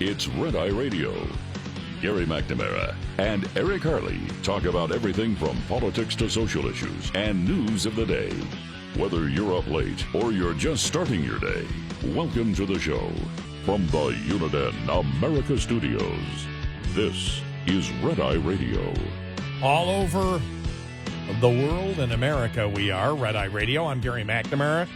It's Red Eye Radio. Gary McNamara and Eric Harley talk about everything from politics to social issues and news of the day. Whether you're up late or you're just starting your day, welcome to the show. From the Uniden America Studios, this is Red Eye Radio. All over the world and America we are, Red Eye Radio. I'm Gary McNamara.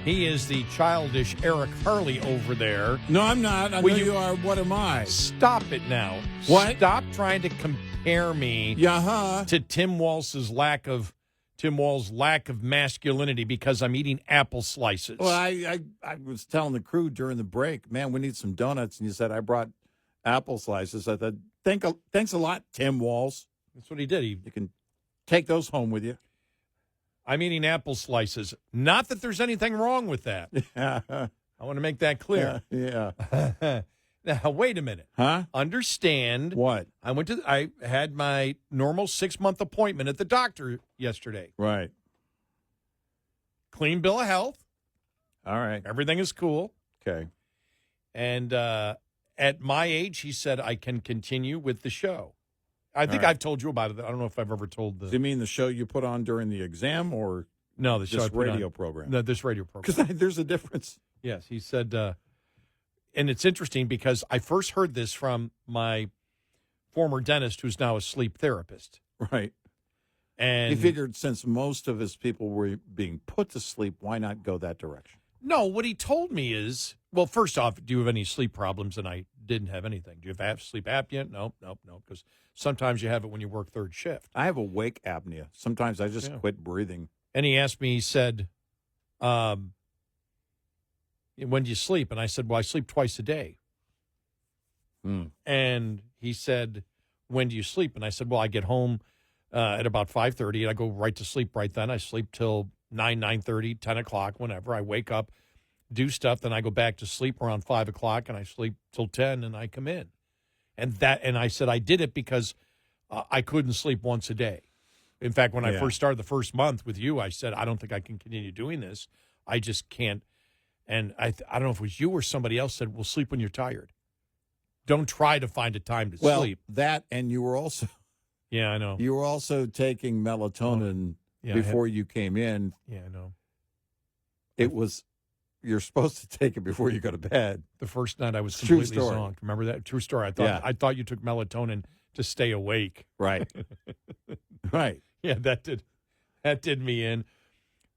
He is the childish Eric Harley over there. No, I'm not. I know you are. What am I? Stop it now. What? Stop trying to compare me to Tim Walz's lack of masculinity because I'm eating apple slices. Well, I was telling the crew during the break, man, we need some donuts, and you said I brought apple slices. I thought, thanks a lot, Tim Walz. That's what he did. You can take those home with you. I'm eating apple slices. Not that there's anything wrong with that. Yeah. I want to make that clear. Yeah. Now, wait a minute. Huh? Understand. What? I had my normal 6-month appointment at the doctor yesterday. Right. Clean bill of health. All right. Everything is cool. Okay. And at my age, he said I can continue with the show. I think right. I've told you about it. I don't know if I've ever told the... Do you mean the show you put on during the exam or no, the show this radio program? No, this radio program. Because there's a difference. Yes, he said... and it's interesting because I first heard this from my former dentist who's now a sleep therapist. Right. And he figured since most of his people were being put to sleep, why not go that direction? No, what he told me is, well, first off, do you have any sleep problems? And I didn't have anything. Do you have sleep apnea? No, because sometimes you have it when you work third shift. I have awake apnea. Sometimes I just quit breathing. And he asked me, he said, when do you sleep? And I said, well, I sleep twice a day. And he said, when do you sleep? And I said, well, I get home at about 5:30, and I go right to sleep right then. I sleep till 9:30, 10 o'clock, whenever. I wake up, do stuff, then I go back to sleep around 5 o'clock, and I sleep till 10, and I come in. And I said I did it because I couldn't sleep once a day. In fact, when I first started the first month with you, I said, I don't think I can continue doing this. I just can't. And I don't know if it was you or somebody else said, well, sleep when you're tired. Don't try to find a time to sleep. That, and you were also... Yeah, I know. You were also taking melatonin before you came in. Yeah, I know. It was... You're supposed to take it before you go to bed. The first night I was True completely story. zonked. Remember that? True story. I thought you took melatonin to stay awake. Right. Right. Yeah, that did me in.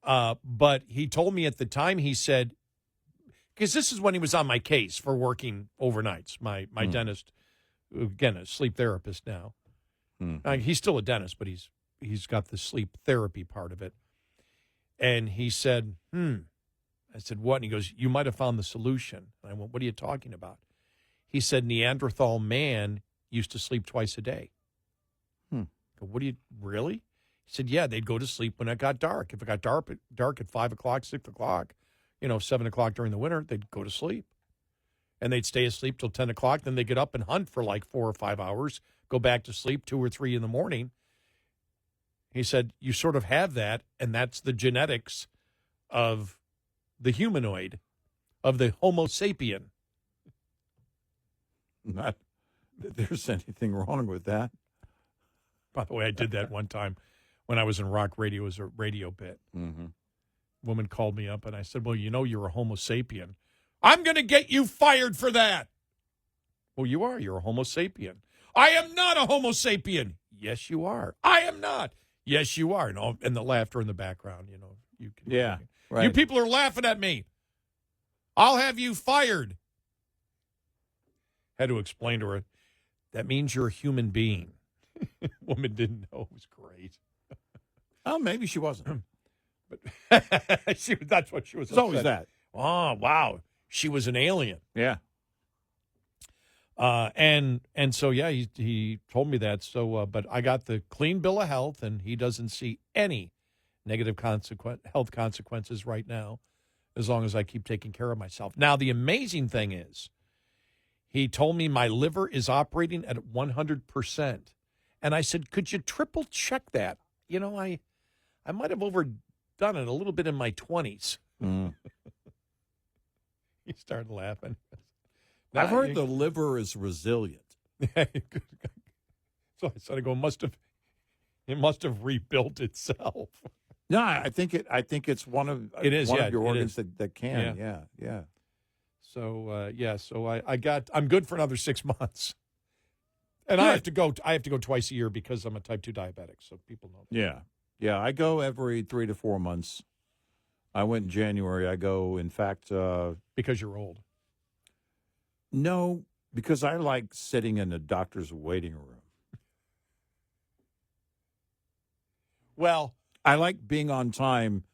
But he told me at the time, he said, because this is when he was on my case for working overnights. My dentist, again, a sleep therapist now. He's still a dentist, but he's got the sleep therapy part of it. And he said, I said, what? And he goes, you might have found the solution. And I went, what are you talking about? He said, Neanderthal man used to sleep twice a day. I go, what do you, really? He said, yeah, they'd go to sleep when it got dark. If it got dark at 5 o'clock, 6 o'clock, 7 o'clock during the winter, they'd go to sleep. And they'd stay asleep till 10 o'clock. Then they'd get up and hunt for like 4 or 5 hours, go back to sleep 2 or 3 in the morning. He said, you sort of have that, and that's the genetics of the humanoid, of the Homo sapien. Not that there's anything wrong with that. By the way, I did that one time when I was in rock radio as a radio bit. Woman called me up, and I said, well, you're a Homo sapien. I'm going to get you fired for that. Well, you are. You're a Homo sapien. I am not a Homo sapien. Yes, you are. I am not. Yes, you are. And the laughter in the background, you can. Yeah. Right. You people are laughing at me. I'll have you fired. Had to explain to her, that means you're a human being. Woman didn't know. It was great. Oh, maybe she wasn't. But that's what she was. It's always that. Oh, wow. She was an alien. Yeah. And so, yeah, he told me that. So, but I got the clean bill of health, and he doesn't see any negative health consequences right now, as long as I keep taking care of myself. Now, the amazing thing is, he told me my liver is operating at 100%. And I said, could you triple check that? I might have overdone it a little bit in my 20s. He started laughing. I've heard the liver is resilient. So I said, it must have rebuilt itself. No, I think it's one of your organs that can. Yeah. So I'm good for another 6 months. And Good. I have to go twice a year because I'm a type 2 diabetic, so people know that. Yeah, I go every 3 to 4 months. I went in January. I go, in fact, Because you're old. no, because I like sitting in the doctor's waiting room. Well, I like being on time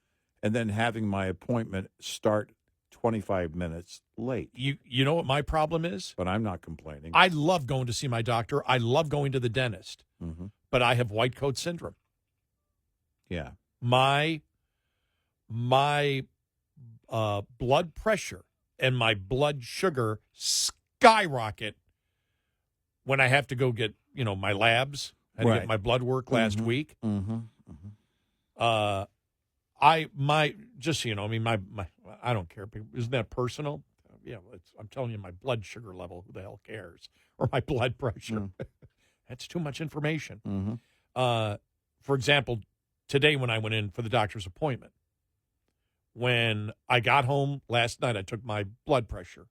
and then having my appointment start 25 minutes late. you know what my problem is? But I'm not complaining. I love going to see my doctor. I love going to the dentist. Mm-hmm. But I have white coat syndrome. Yeah. My blood pressure and my blood sugar skyrocket when I have to go get, my labs and Right. get my blood work last week. Mm-hmm. Just so you know, my I don't care. Isn't that personal? Yeah, I'm telling you, my blood sugar level. Who the hell cares? Or my blood pressure. That's too much information. Mm-hmm. For example, today when I went in for the doctor's appointment, when I got home last night, I took my blood pressure,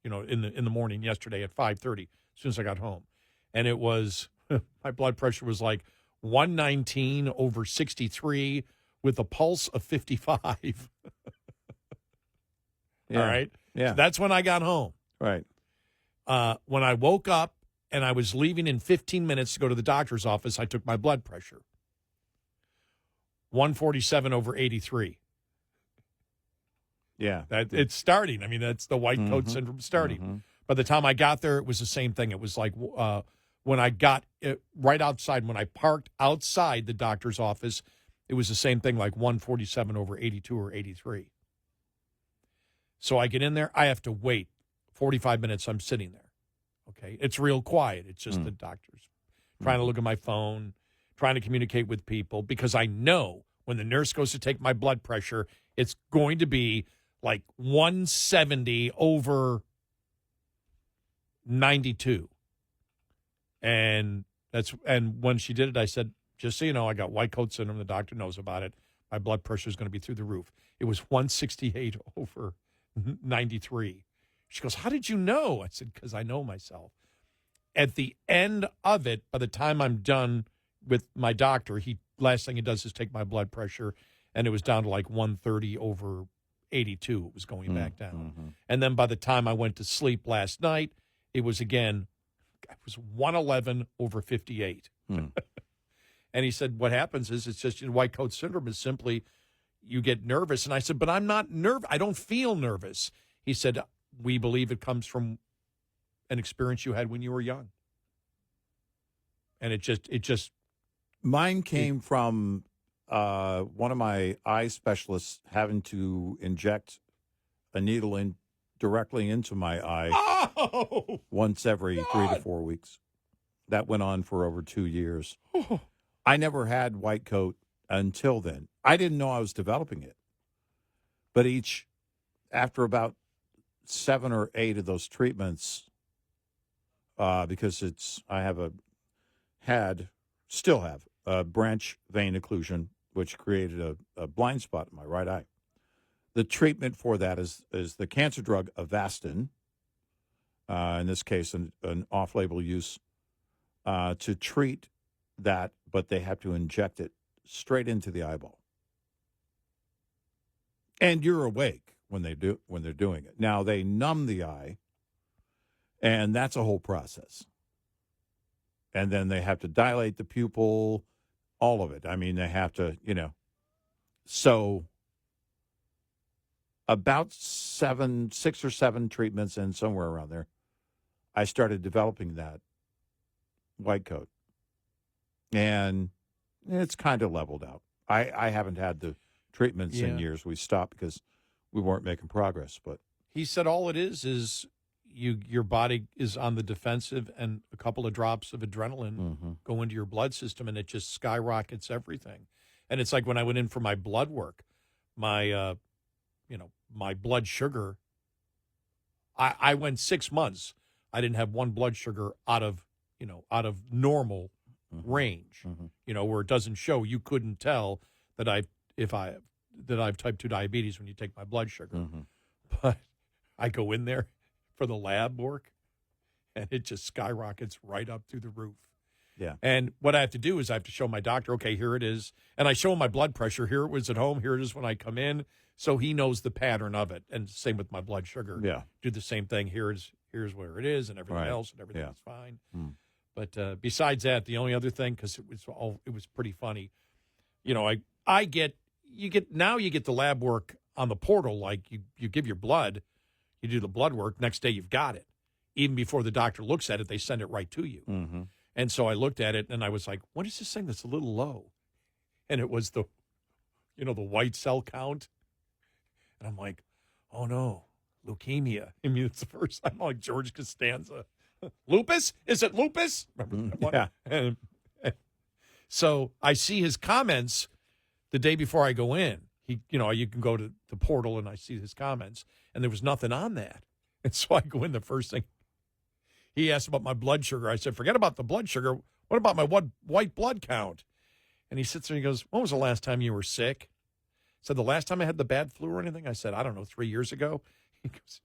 in the morning yesterday at 5:30, as soon as I got home, and it was my blood pressure was like 119/63 with a pulse of 55. Yeah. All right. Yeah. So that's when I got home. Right. When I woke up and I was leaving in 15 minutes to go to the doctor's office, I took my blood pressure. 147/83. Yeah. It's starting. I mean, that's the white coat syndrome starting. Mm-hmm. By the time I got there, it was the same thing. It was like when I got right outside, when I parked outside the doctor's office, it was the same thing, like 147/82 or 83. So I get in there. I have to wait 45 minutes. I'm sitting there. Okay. It's real quiet. It's just the doctors trying to look at my phone, trying to communicate with people, because I know when the nurse goes to take my blood pressure, it's going to be like 170/92. And when she did it, I said, just so you know, I got white coat syndrome. The doctor knows about it. My blood pressure is going to be through the roof. It was 168/93. She goes, how did you know? I said, because I know myself. At the end of it, by the time I'm done with my doctor, last thing he does is take my blood pressure, and it was down to like 130/82. It was going back down. Mm-hmm. And then by the time I went to sleep last night, it was 111/58. And he said, what happens is it's just white coat syndrome is simply you get nervous. And I said, but I'm not nervous. I don't feel nervous. He said, we believe it comes from an experience you had when you were young. And it just. Mine came from one of my eye specialists having to inject a needle directly into my eye once every 3 to 4 weeks. That went on for over 2 years. I never had white coat until then. I didn't know I was developing it. But after about 7 or 8 of those treatments, because still have a branch vein occlusion, which created a blind spot in my right eye. The treatment for that is the cancer drug Avastin, in this case, an off-label use to treat that, but they have to inject it straight into the eyeball. And you're awake when they're doing it. Now they numb the eye, and that's a whole process. And then they have to dilate the pupil, all of it. I mean, they have to, So about 6 or 7 treatments and somewhere around there, I started developing that white coat. And it's kind of leveled out. I haven't had the treatments in years. We stopped because we weren't making progress. But he said all it is your body is on the defensive, and a couple of drops of adrenaline go into your blood system, and it just skyrockets everything. And it's like when I went in for my blood work, my blood sugar, I went 6 months. I didn't have one blood sugar out of normal range, where it doesn't show. You couldn't tell that I have type 2 diabetes when you take my blood sugar. But I go in there for the lab work, and it just skyrockets right up through the roof. Yeah. And what I have to do is I have to show my doctor, okay, here it is. And I show him my blood pressure. Here it was at home. Here it is when I come in. So he knows the pattern of it. And same with my blood sugar. Yeah. Do the same thing. Here's where it is and everything else, and everything's fine. But besides that, the only other thing, because it was pretty funny, I get the lab work on the portal. Like you give your blood, you do the blood work. Next day you've got it. Even before the doctor looks at it, they send it right to you. And so I looked at it and I was like, what is this thing that's a little low? And it was the white cell count. And I'm like, oh no, leukemia. I mean, it's the first time I'm like George Costanza. Lupus? Is it lupus? Remember that one? Yeah. And so I see his comments the day before I go in. You can go to the portal and I see his comments, and there was nothing on that. And so I go in, the first thing, he asked about my blood sugar. I said, forget about the blood sugar. What about my white blood count? And he sits there and he goes, when was the last time you were sick? I said, the last time I had the bad flu or anything? I said, I don't know, 3 years ago. He goes,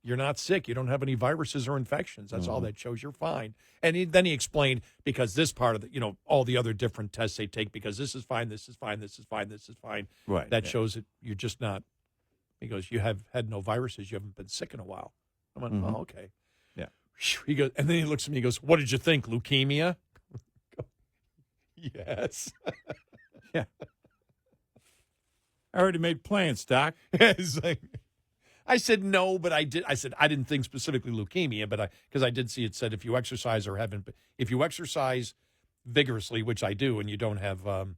you're not sick. You don't have any viruses or infections. That's all that shows. You're fine. And then he explained, because this part of all the other different tests they take, because this is fine, this is fine, this is fine, this is fine. Right. That shows that you're just not. He goes, you have had no viruses. You haven't been sick in a while. I went, oh, okay. Yeah. He goes, and then he looks at me. He goes, what did you think? Leukemia? Yes. Yeah. I already made plans, Doc. It's like, I said no, but I did. I said I didn't think specifically leukemia, but because I did see it said if you exercise vigorously, which I do, and you don't have, and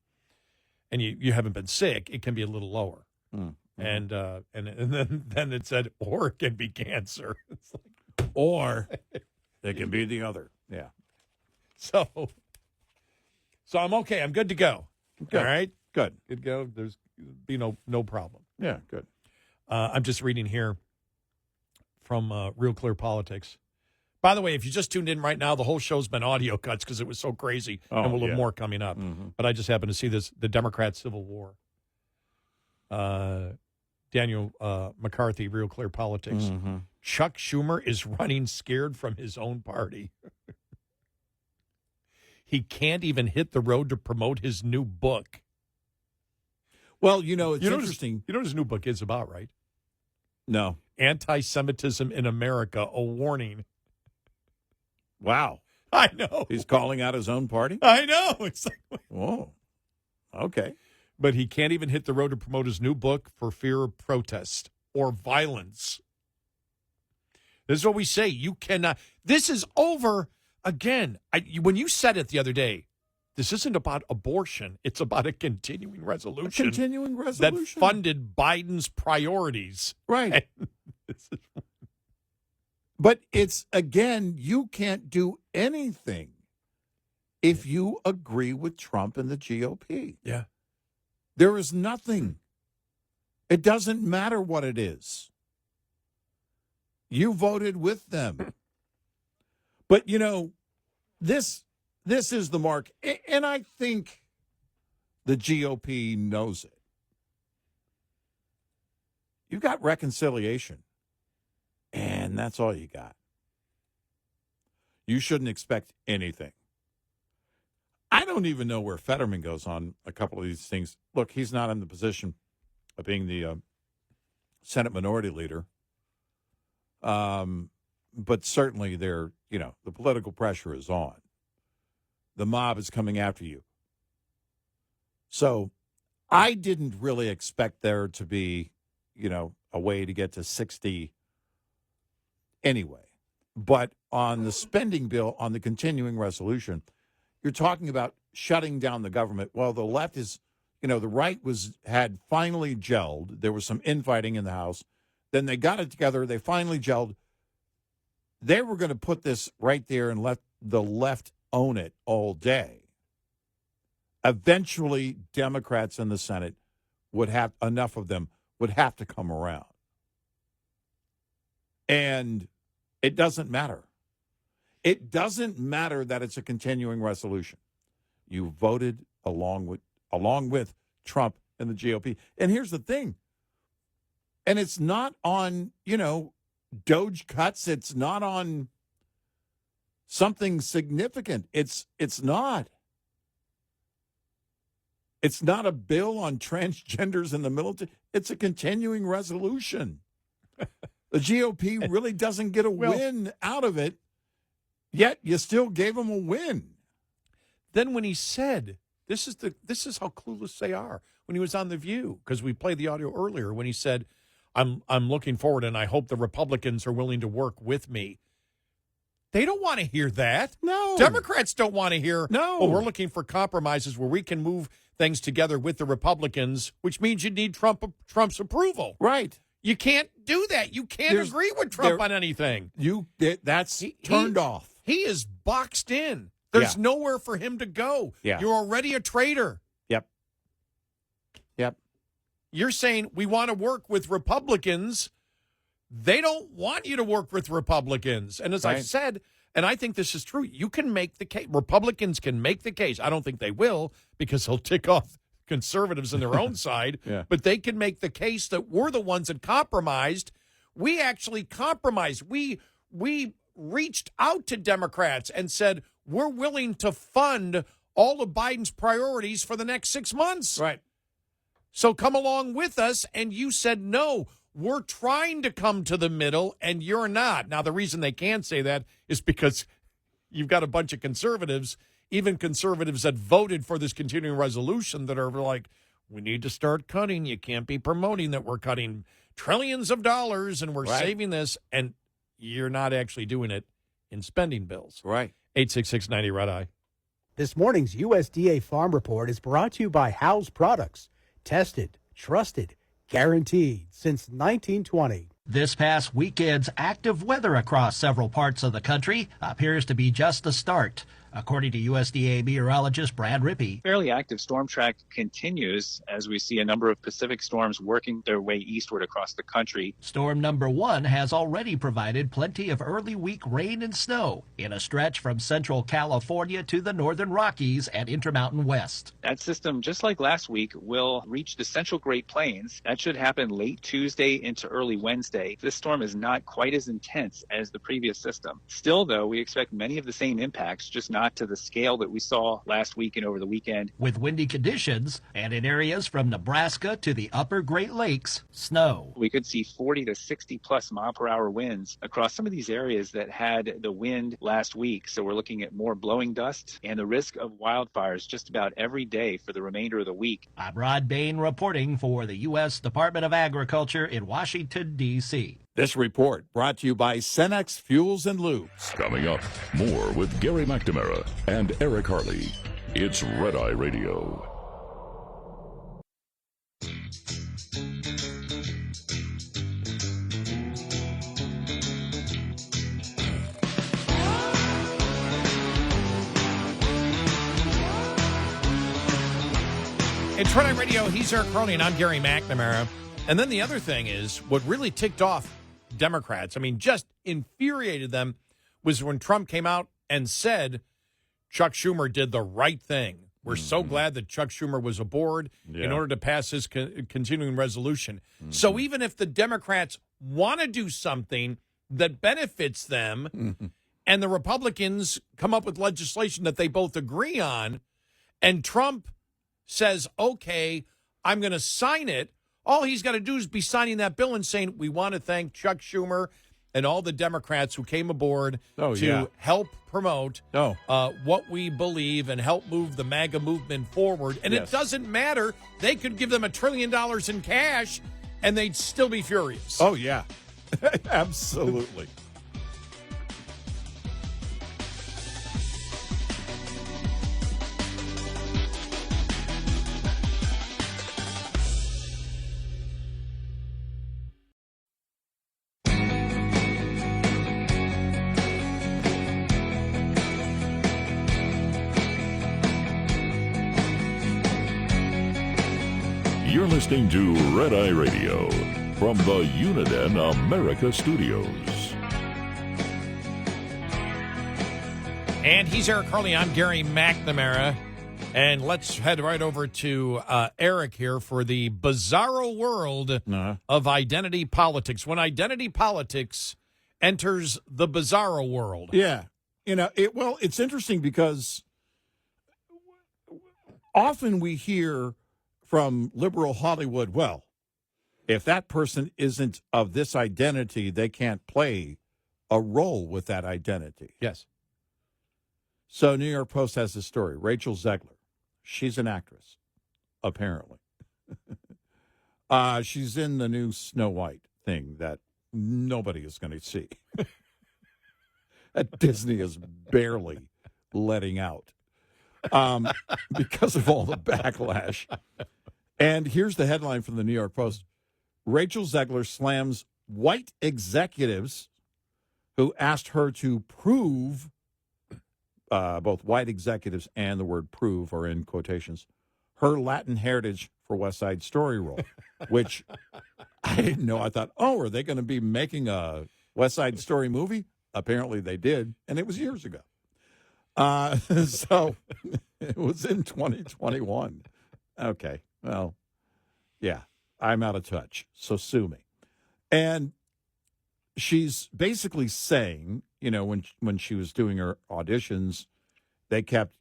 you haven't been sick, it can be a little lower. And then it said, or it can be cancer. It's like, Or it can be the other. Yeah. So I'm okay. I'm good to go. Good. All right. Good. Good to go. There's be no problem. Yeah, good. I'm just reading here from Real Clear Politics. By the way, if you just tuned in right now, the whole show's been audio cuts because it was so crazy, and we'll have more coming up. But I just happened to see this, the Democrat Civil War. Daniel McCarthy, Real Clear Politics. Chuck Schumer is running scared from his own party. He can't even hit the road to promote his new book. Well, it's interesting. You know what his new book is about, right? No. Anti-Semitism in America, a warning. Wow. I know. He's calling out his own party? I know. It's like, whoa. Okay. But he can't even hit the road to promote his new book for fear of protest or violence. This is what we say. You cannot. This is over. Again, when you said it the other day, this isn't about abortion. It's about a continuing resolution. That funded Biden's priorities. Right. But it's, again, you can't do anything if you agree with Trump and the GOP. Yeah. There is nothing. It doesn't matter what it is. You voted with them. But, this is the mark. And I think the GOP knows it. You've got reconciliation. And that's all you got. You shouldn't expect anything. I don't even know where Fetterman goes on a couple of these things. Look, he's not in the position of being the Senate Minority Leader. But certainly the political pressure is on. The mob is coming after you. So I didn't really expect there to be, a way to get to 60 anyway. But on the spending bill, on the continuing resolution, you're talking about shutting down the government. Well, the left is, the right had finally gelled. There was some infighting in the House. Then they got it together. They finally gelled. They were going to put this right there and let the left own it all day. Eventually, Democrats in the Senate enough of them would have to come around. And it doesn't matter. It doesn't matter that it's a continuing resolution. You voted along with Trump and the GOP. And here's the thing. And it's not on, Doge cuts. It's not on something significant. It's not. It's not a bill on transgenders in the military. It's a continuing resolution. The GOP really doesn't get a win out of it, yet you still gave them a win. Then when he said, this is how clueless they are, when he was on The View, because we played the audio earlier, when he said, I'm looking forward and I hope the Republicans are willing to work with me. They don't want to hear that. No. Democrats don't want to hear, no. Oh, we're looking for compromises where we can move things together with the Republicans, which means you need Trump's approval. Right. You can't do that. You can't agree with Trump on anything. That's turned off. He is boxed in. There's nowhere for him to go. Yeah. You're already a traitor. Yep. You're saying we want to work with Republicans. They don't want you to work with Republicans. And as I've said, and I think this is true, you can make the case. Republicans can make the case. I don't think they will, because they'll tick off conservatives on their own side. Yeah. But they can make the case that we're the ones that compromised. We actually compromised. We reached out to Democrats and said, we're willing to fund all of Biden's priorities for the next 6 months. Right. So come along with us. And you said, no, we're trying to come to the middle, and you're not. Now, the reason they can't say that is because you've got a bunch of conservatives, even conservatives that voted for this continuing resolution, that are like, we need to start cutting. You can't be promoting that we're cutting trillions of dollars and we're saving this. And you're not actually doing it in spending bills. Right. 866-90 Red Eye. This morning's USDA Farm Report is brought to you by Howes Products. Tested, trusted, guaranteed since 1920. This past weekend's active weather across several parts of the country appears to be just the start. According to USDA meteorologist Brad Rippey. Fairly active storm track continues as we see a number of Pacific storms working their way eastward across the country. Storm number 1 has already provided plenty of early week rain and snow in a stretch from central California to the northern Rockies and Intermountain West. That system, just like last week, will reach the central Great Plains. That should happen late Tuesday into early Wednesday. This storm is not quite as intense as the previous system. Still, though, we expect many of the same impacts, just not to the scale that we saw last week and over the weekend. With windy conditions, and in areas from Nebraska to the upper Great Lakes, snow. We could see 40 to 60 plus mile per hour winds across some of these areas that had the wind last week. So we're looking at more blowing dust and the risk of wildfires just about every day for the remainder of the week. I'm Rod Bain reporting for the U.S. Department of Agriculture in Washington, D.C. This report brought to you by Cenex Fuels and Lubes. Coming up, more with Gary McNamara and Eric Harley. It's Red Eye Radio. It's Red Eye Radio. He's Eric Harley, and I'm Gary McNamara. And then the other thing is, what really ticked off Democrats, just infuriated them, was when Trump came out and said Chuck Schumer did the right thing. We're so glad that Chuck Schumer was aboard in order to pass his continuing resolution. So even if the Democrats want to do something that benefits them and the Republicans come up with legislation that they both agree on, and Trump says, okay, I'm going to sign it, all he's got to do is be signing that bill and saying, we want to thank Chuck Schumer and all the Democrats who came aboard to help promote what we believe and help move the MAGA movement forward. And it doesn't matter. They could give them $1 trillion in cash and they'd still be furious. Oh, yeah. Absolutely. You're listening to Red Eye Radio from the Uniden America Studios. And he's Eric Harley. I'm Gary McNamara. And let's head right over to Eric here for the bizarro world of identity politics. When identity politics enters the bizarro world. Yeah. It's interesting because often we hear from liberal Hollywood, well, if that person isn't of this identity, they can't play a role with that identity. Yes. So New York Post has this story. Rachel Zegler. She's an actress, apparently. She's in the new Snow White thing that nobody is going to see. That Disney is barely letting out because of all the backlash. And here's the headline from the New York Post. Rachel Zegler slams white executives who asked her to prove, both white executives and the word prove are in quotations, her Latin heritage for West Side Story role, which I didn't know. I thought, are they going to be making a West Side Story movie? Apparently they did, and it was years ago. So it was in 2021. Okay, well, yeah, I'm out of touch, so sue me. And she's basically saying, when she was doing her auditions, they kept,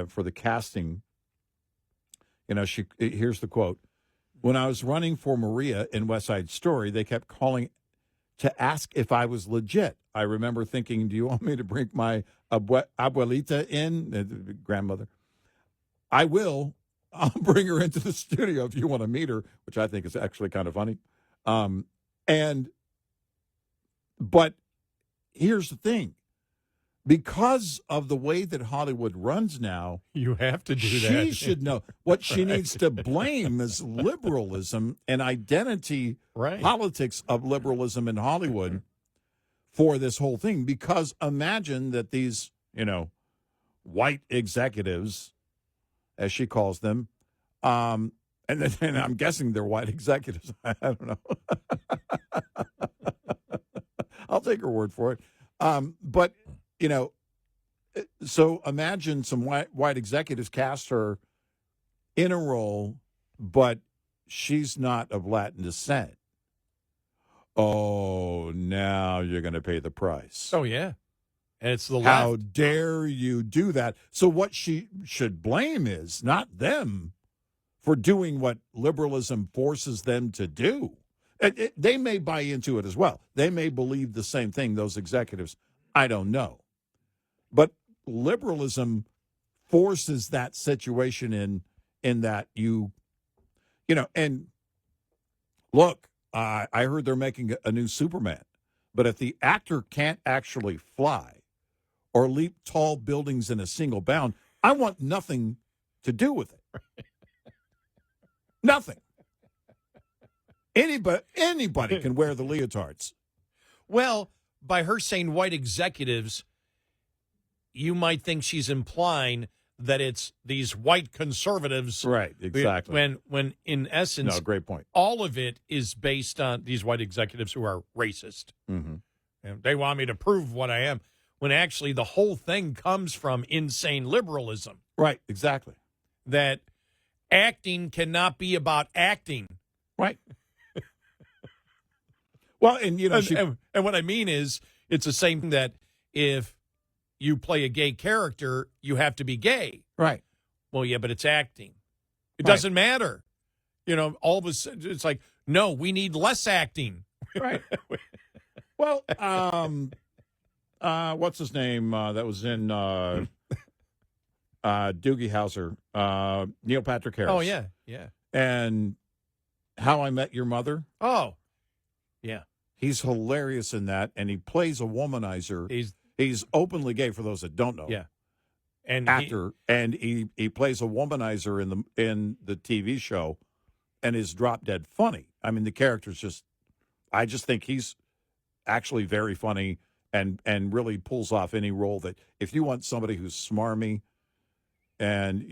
for the casting, here's the quote. When I was running for Maria in West Side Story, they kept calling to ask if I was legit. I remember thinking, do you want me to bring my abuelita in, grandmother? I will. I'll bring her into the studio if you want to meet her, which I think is actually kind of funny. But here's the thing. Because of the way that Hollywood runs now, you have to do that. She should know. What she needs to blame is liberalism and identity politics of liberalism in Hollywood for this whole thing. Because imagine that these, white executives, as she calls them, and I'm guessing they're white executives. I don't know. I'll take her word for it. But so imagine some white executives cast her in a role, but she's not of Latin descent. Oh, now you're going to pay the price. Oh, yeah. And it's the left. How dare you do that? So what she should blame is not them for doing what liberalism forces them to do. They may buy into it as well. They may believe the same thing, those executives. I don't know. But liberalism forces that situation in that and look, I heard they're making a new Superman. But if the actor can't actually fly or leap tall buildings in a single bound, I want nothing to do with it. Nothing. Anybody can wear the leotards. Well, by her saying white executives, you might think she's implying that it's these white conservatives. Right, exactly. When in essence, great point. All of it is based on these white executives who are racist. Mm-hmm. And they want me to prove what I am, when actually the whole thing comes from insane liberalism. Right, exactly. That acting cannot be about acting. Right. Well, and and what I mean is, it's the same thing that if you play a gay character, you have to be gay. Right. Well, yeah, but it's acting. It doesn't matter. All of a sudden, it's like, no, we need less acting. Right. Well, what's his name that was in Doogie Howser? Neil Patrick Harris. Oh, yeah, yeah. And How I Met Your Mother. Oh, yeah. He's hilarious in that, and he plays a womanizer. He's openly gay, for those that don't know. Yeah. And actor, and he plays a womanizer in the TV show, and is drop dead funny. I mean, the character's I just think he's actually very funny and really pulls off any role that, if you want somebody who's smarmy and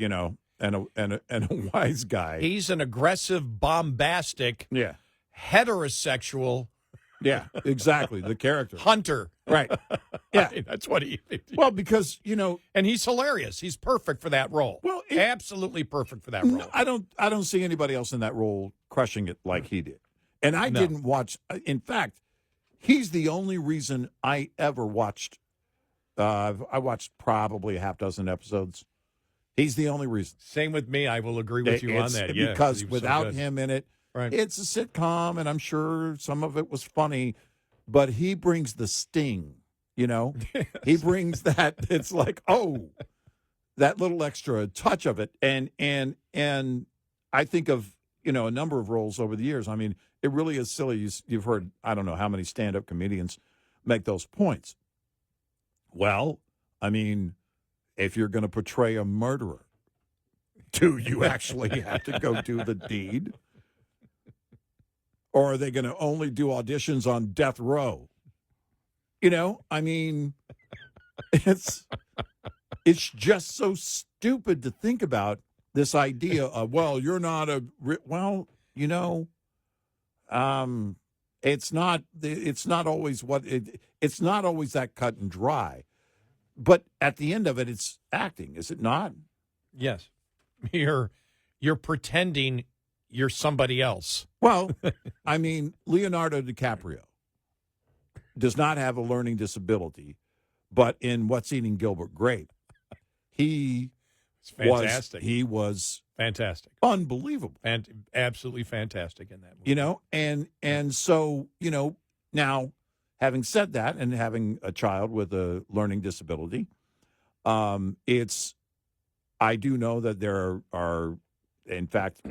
a wise guy. He's an aggressive, bombastic, heterosexual. Yeah, exactly. The character. Hunter. Right. Yeah. I mean, that's what he. Well, because and he's hilarious. He's perfect for that role. Well, absolutely perfect for that role. I don't see anybody else in that role crushing it like he did. And I didn't watch. In fact, he's the only reason I ever watched. I watched probably a half dozen episodes. He's the only reason. Same with me. I will agree with you on that. Yeah, because he was without so good. him in it, Right. it's a sitcom, and I'm sure some of it was funny, but he brings the sting. He brings that. It's like, oh, that little extra touch of it, and I think of a number of roles over the years. I mean, it really is silly. You've heard, I don't know how many stand-up comedians make those points. Well, I mean, if you're going to portray a murderer, do you actually have to go do the deed? Or are they going to only do auditions on death row? I mean, it's just so stupid to think about this idea of, well, you're not a, well, it's not always it's not always that cut and dry. But at the end of it, it's acting, is it not? Yes. You're pretending you're somebody else. Well, I mean, Leonardo DiCaprio does not have a learning disability, but in What's Eating Gilbert Grape, he fantastic. Was fantastic, unbelievable, and absolutely fantastic in that movie. And so now, having said that, and having a child with a learning disability, I do know that there are, in fact,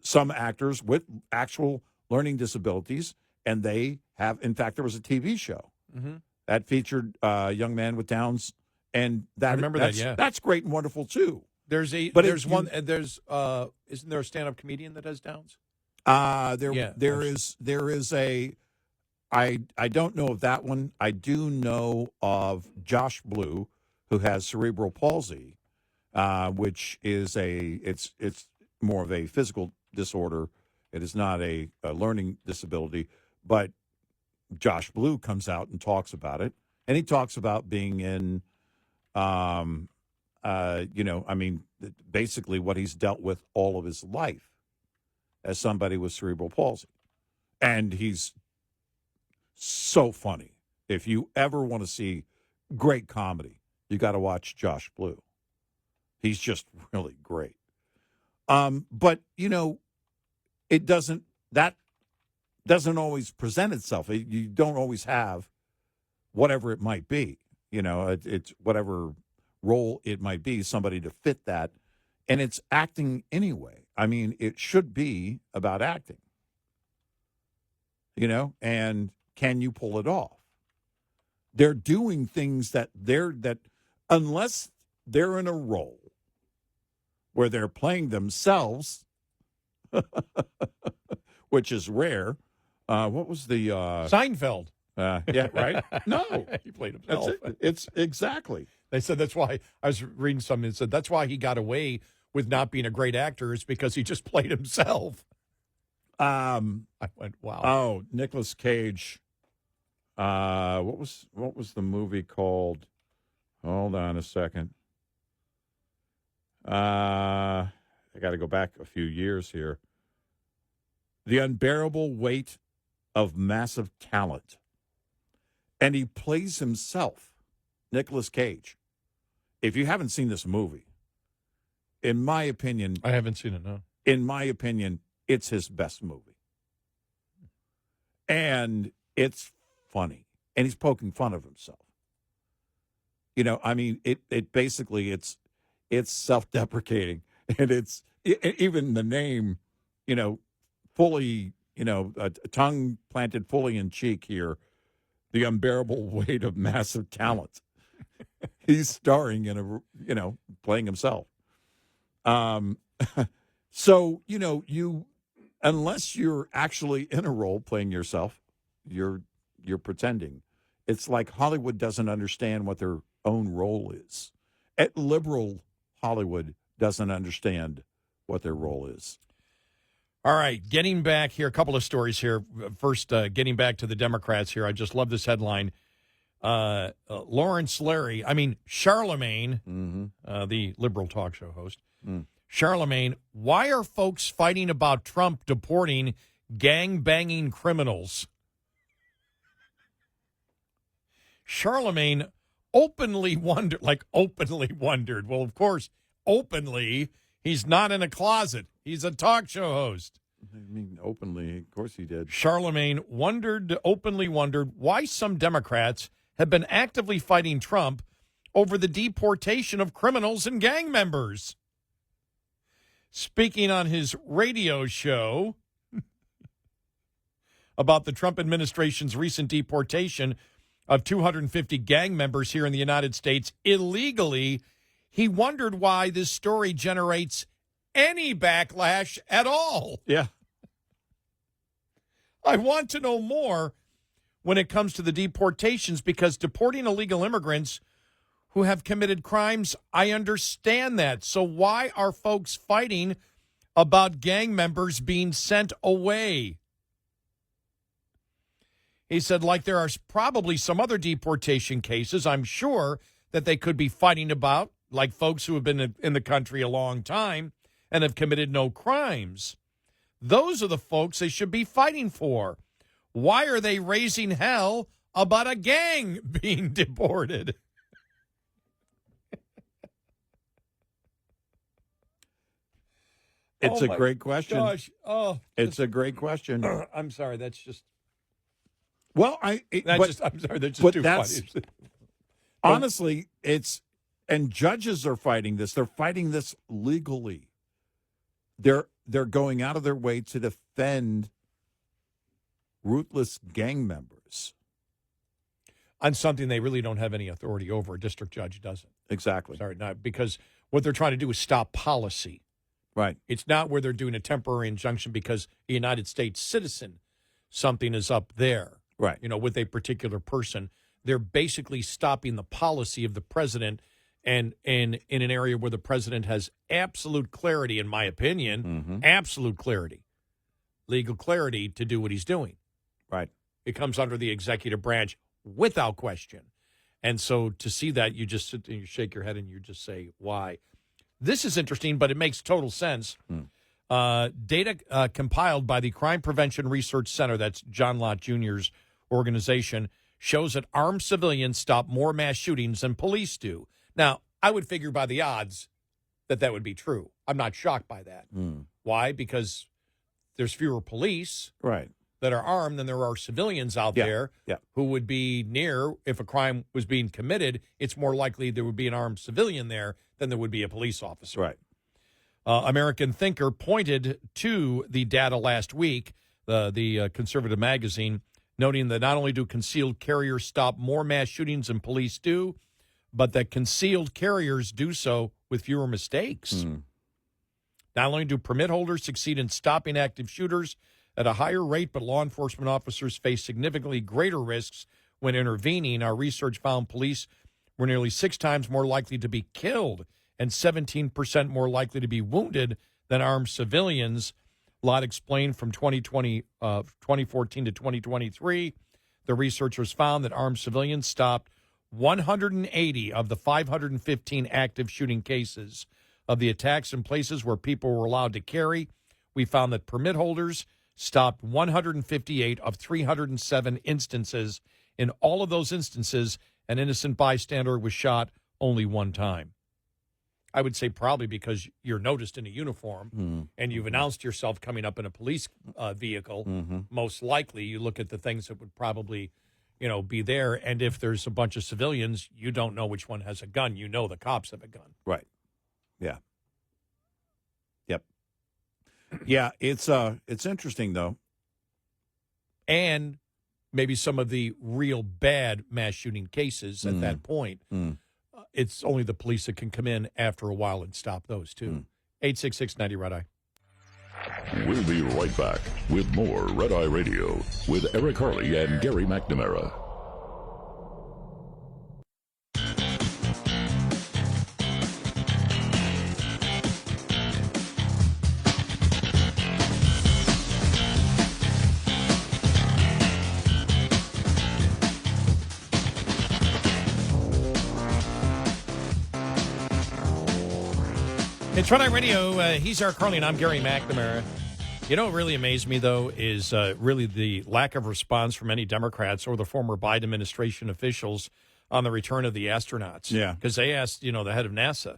some actors with actual learning disabilities, and they have, in fact, there was a TV show that featured a young man with Downs, and I remember that. Yeah, that's great and wonderful too. Isn't there a stand-up comedian that has Downs? There is a. I don't know of that one. I do know of Josh Blue, who has cerebral palsy, which is it's more of a physical disorder. It is not a learning disability. But Josh Blue comes out and talks about it, and he talks about being in, basically what he's dealt with all of his life as somebody with cerebral palsy, and he's so funny. If you ever want to see great comedy, you got to watch Josh Blue. He's just really great. But it doesn't always present itself. You don't always have whatever it might be. It's whatever role it might be, somebody to fit that, and it's acting anyway. I mean, it should be about acting. And can you pull it off? They're doing things that unless they're in a role where they're playing themselves, which is rare. What was the Seinfeld? Yeah, right. No, he played himself. It's exactly. They said that's why. I was reading something that said that's why he got away with not being a great actor, is because he just played himself. I went, wow. Oh, Nicolas Cage. What was the movie called? Hold on a second. I got to go back a few years here. The Unbearable Weight of Massive Talent. And he plays himself, Nicolas Cage. If you haven't seen this movie, in my opinion... I haven't seen it, no. In my opinion, it's his best movie. And it's funny. And he's poking fun of himself. I mean, it basically, it's self-deprecating. And it's even the name, fully, a tongue planted fully in cheek here, The Unbearable Weight of Massive Talent. He's starring in playing himself. So, you, unless you're actually in a role playing yourself, you're pretending. It's like Hollywood doesn't understand what their own role is. Liberal Hollywood doesn't understand what their role is. All right, getting back here, a couple of stories here. First, getting back to the Democrats here, I just love this headline. Charlemagne, the liberal talk show host, Charlemagne, why are folks fighting about Trump deporting gang-banging criminals? Charlemagne openly wondered. Well, of course, openly, he's not in a closet. He's a talk show host. I mean, openly, of course he did. Charlemagne openly wondered why some Democrats have been actively fighting Trump over the deportation of criminals and gang members. Speaking on his radio show about the Trump administration's recent deportation of 250 gang members here in the United States illegally, he wondered why this story generates any backlash at all. Yeah. I want to know more when it comes to the deportations, because deporting illegal immigrants who have committed crimes, I understand that. So why are folks fighting about gang members being sent away? He said, like there are probably some other deportation cases, I'm sure, that they could be fighting about, like folks who have been in the country a long time and have committed no crimes. Those are the folks they should be fighting for. Why are they raising hell about a gang being deported? It's a great question. Gosh. It's a great question. I'm sorry. That's just. Well, I'm sorry. That's just too funny. Honestly, and judges are fighting this. They're fighting this legally. They're going out of their way to defend ruthless gang members on something they really don't have any authority over. A district judge doesn't. Exactly. Sorry, not because what they're trying to do is stop policy. Right. It's not where they're doing a temporary injunction because a United States citizen, something is up there. Right. With a particular person. They're basically stopping the policy of the president, and in an area where the president has absolute clarity, in my opinion, absolute clarity, legal clarity to do what he's doing. Right. It comes under the executive branch without question. And so to see that, you just sit and you shake your head and you just say, why? This is interesting, but it makes total sense. Data compiled by the Crime Prevention Research Center, that's John Lott Jr.'s organization, shows that armed civilians stop more mass shootings than police do. Now, I would figure by the odds that would be true. I'm not shocked by that. Why? Because there's fewer police that are armed than there are civilians out there who would be near. If a crime was being committed, it's more likely there would be an armed civilian there than there would be a police officer. Right. American Thinker pointed to the data last week, the conservative magazine, noting that not only do concealed carriers stop more mass shootings than police do, but that concealed carriers do so with fewer mistakes. Not only do permit holders succeed in stopping active shooters at a higher rate, but law enforcement officers face significantly greater risks when intervening. Our research found police were nearly 6 times more likely to be killed and 17% more likely to be wounded than armed civilians. Lott explained from 2014 to 2023, the researchers found that armed civilians stopped 180 of the 515 active shooting cases. Of the attacks in places where people were allowed to carry, we found that permit holders stopped 158 of 307 instances. In all of those instances, an innocent bystander was shot only one time. I would say probably because you're noticed in a uniform and you've announced yourself coming up in a police vehicle. Most likely you look at the things that would probably, be there. And if there's a bunch of civilians, you don't know which one has a gun. You know the cops have a gun. Right. Yeah. Yep. Yeah, it's interesting, though. And maybe some of the real bad mass shooting cases at that point, it's only the police that can come in after a while and stop those, too. 866-90 Red Eye. We'll be right back with more Red Eye Radio with Eric Harley and Gary McNamara. It's Friday Radio. He's Eric Harley, and I'm Gary McNamara. You know what really amazed me, though, is really the lack of response from any Democrats or the former Biden administration officials on the return of the astronauts. Yeah. Because they asked, the head of NASA,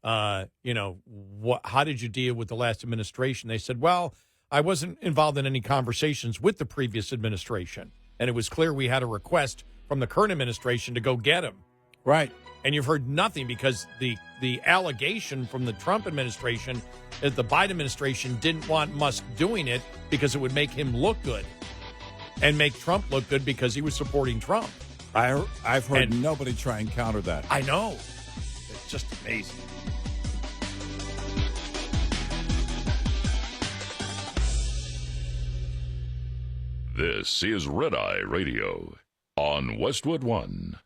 how did you deal with the last administration? They said, well, I wasn't involved in any conversations with the previous administration. And it was clear we had a request from the current administration to go get him. Right. And you've heard nothing because the allegation from the Trump administration is the Biden administration didn't want Musk doing it because it would make him look good and make Trump look good because he was supporting Trump. I've heard nobody try and counter that. I know. It's just amazing. This is Red Eye Radio on Westwood One.